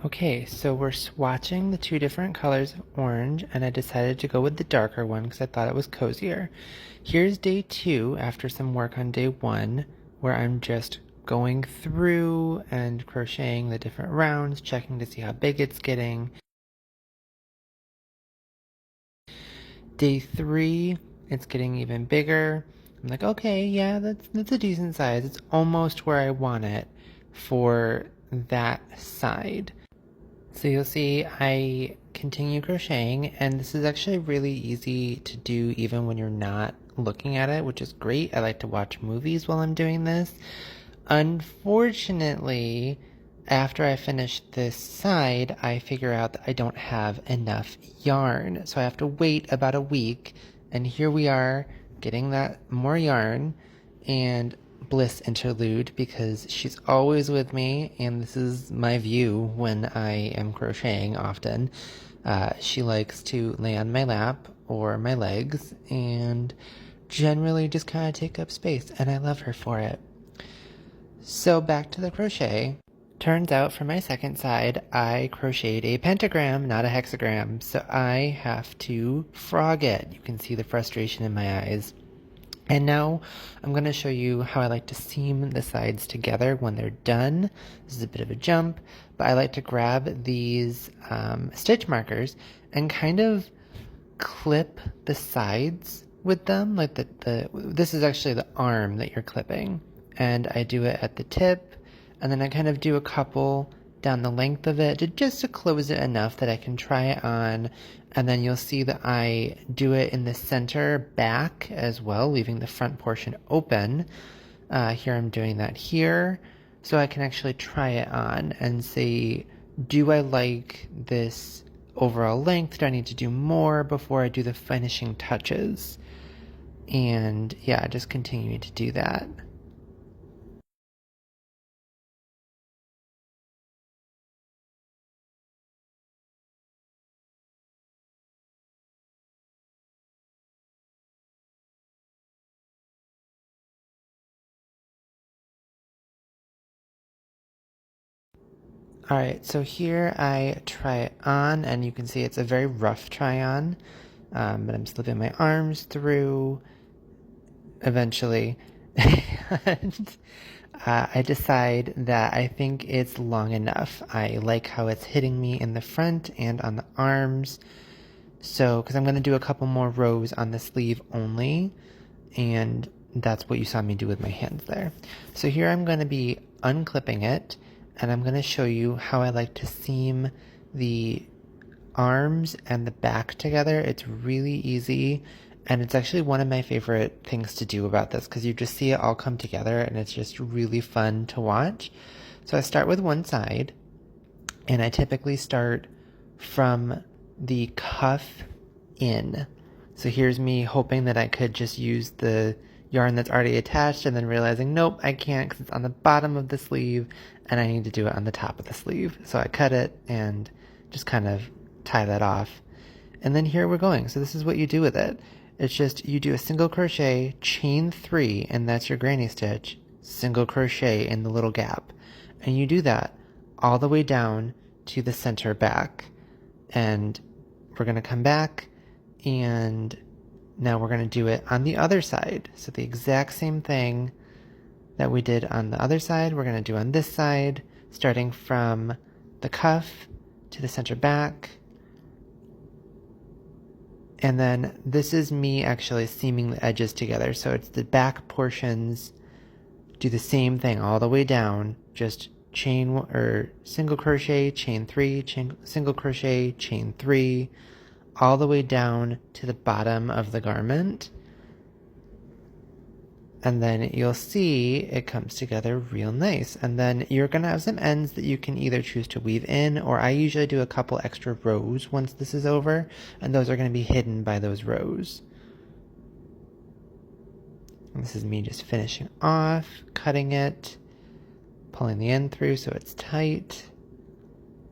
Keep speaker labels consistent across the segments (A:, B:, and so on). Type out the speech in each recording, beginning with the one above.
A: Okay, so we're swatching the two different colors of orange, and I decided to go with the darker one because I thought it was cozier. Here's day 2 after some work on day 1, where I'm just going through and crocheting the different rounds, checking to see how big it's getting. Day 3, it's getting even bigger. I'm like, okay, yeah, that's a decent size. It's almost where I want it for that side. So you'll see I continue crocheting, and this is actually really easy to do even when you're not looking at it, which is great. I like to watch movies while I'm doing this. Unfortunately, after I finish this side, I figure out that I don't have enough yarn. So I have to wait about a week, and here we are getting that more yarn, and Bliss interlude because she's always with me, and this is my view when I am crocheting often. She likes to lay on my lap or my legs and generally just kind of take up space, and I love her for it. So back to the crochet. Turns out for my second side, I crocheted a pentagram, not a hexagram, so I have to frog it. You can see the frustration in my eyes. And now I'm going to show you how I like to seam the sides together when they're done. This is a bit of a jump, but I like to grab these stitch markers and kind of clip the sides with them. Like this is actually the arm that you're clipping. And I do it at the tip, and then I kind of do a couple down the length of it just to close it enough that I can try it on. And then you'll see that I do it in the center back as well, leaving the front portion open. Here I'm doing that here, so I can actually try it on and see, do I like this overall length? Do I need to do more before I do the finishing touches? And yeah, just continuing to do that. Alright, so here I try it on, and you can see it's a very rough try on, but I'm slipping my arms through eventually, and I decide that I think it's long enough. I like how it's hitting me in the front and on the arms, so because I'm going to do a couple more rows on the sleeve only, and that's what you saw me do with my hands there. So here I'm going to be unclipping it, and I'm going to show you how I like to seam the arms and the back together. It's really easy, and it's actually one of my favorite things to do about this because you just see it all come together, and it's just really fun to watch. So I start with one side, and I typically start from the cuff in. So here's me hoping that I could just use the yarn that's already attached, and then realizing, nope, I can't because it's on the bottom of the sleeve and I need to do it on the top of the sleeve. So I cut it and just kind of tie that off. And then here we're going. So this is what you do with it. It's just you do a single crochet, chain 3, and that's your granny stitch, single crochet in the little gap. And you do that all the way down to the center back. And we're going to come back, and now we're going to do it on the other side. So the exact same thing that we did on the other side, we're going to do on this side, starting from the cuff to the center back. And then this is me actually seaming the edges together. So it's the back portions, do the same thing all the way down, just chain or single crochet, chain 3, single crochet, chain 3, all the way down to the bottom of the garment. And then you'll see it comes together real nice. And then you're going to have some ends that you can either choose to weave in, or I usually do a couple extra rows once this is over, and those are going to be hidden by those rows. And this is me just finishing off, cutting it, pulling the end through so it's tight.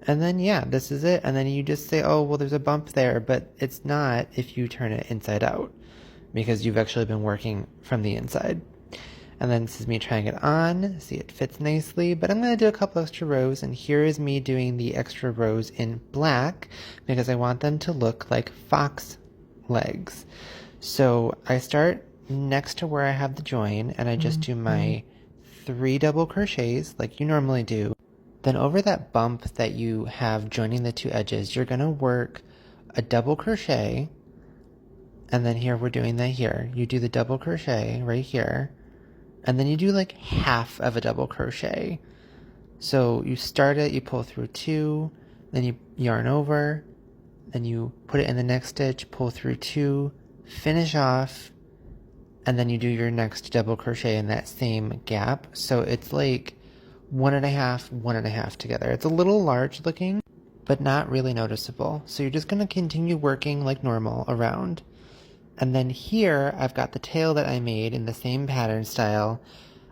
A: And then, yeah, this is it. And then you just say, oh, well, there's a bump there, but it's not if you turn it inside out, because you've actually been working from the inside. And then this is me trying it on. See, it fits nicely, but I'm going to do a couple extra rows, and here is me doing the extra rows in black because I want them to look like fox legs. So I start next to where I have the join, and I just do my 3 double crochets like you normally do. Then over that bump that you have joining the 2 edges, you're going to work a double crochet, and then here we're doing that here. You do the double crochet right here, and then you do like half of a double crochet. So you start it, you pull through 2, then you yarn over, then you put it in the next stitch, pull through 2, finish off, and then you do your next double crochet in that same gap. So it's like 1.5, 1.5 together. It's a little large looking, but not really noticeable. So you're just going to continue working like normal around. And then here I've got the tail that I made in the same pattern style.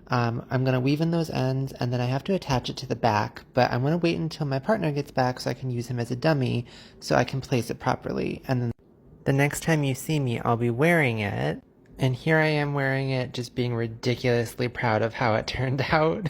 A: I'm going to weave in those ends, and then I have to attach it to the back, but I'm going to wait until my partner gets back so I can use him as a dummy so I can place it properly. And then the next time you see me, I'll be wearing it. And here I am wearing it, just being ridiculously proud of how it turned out.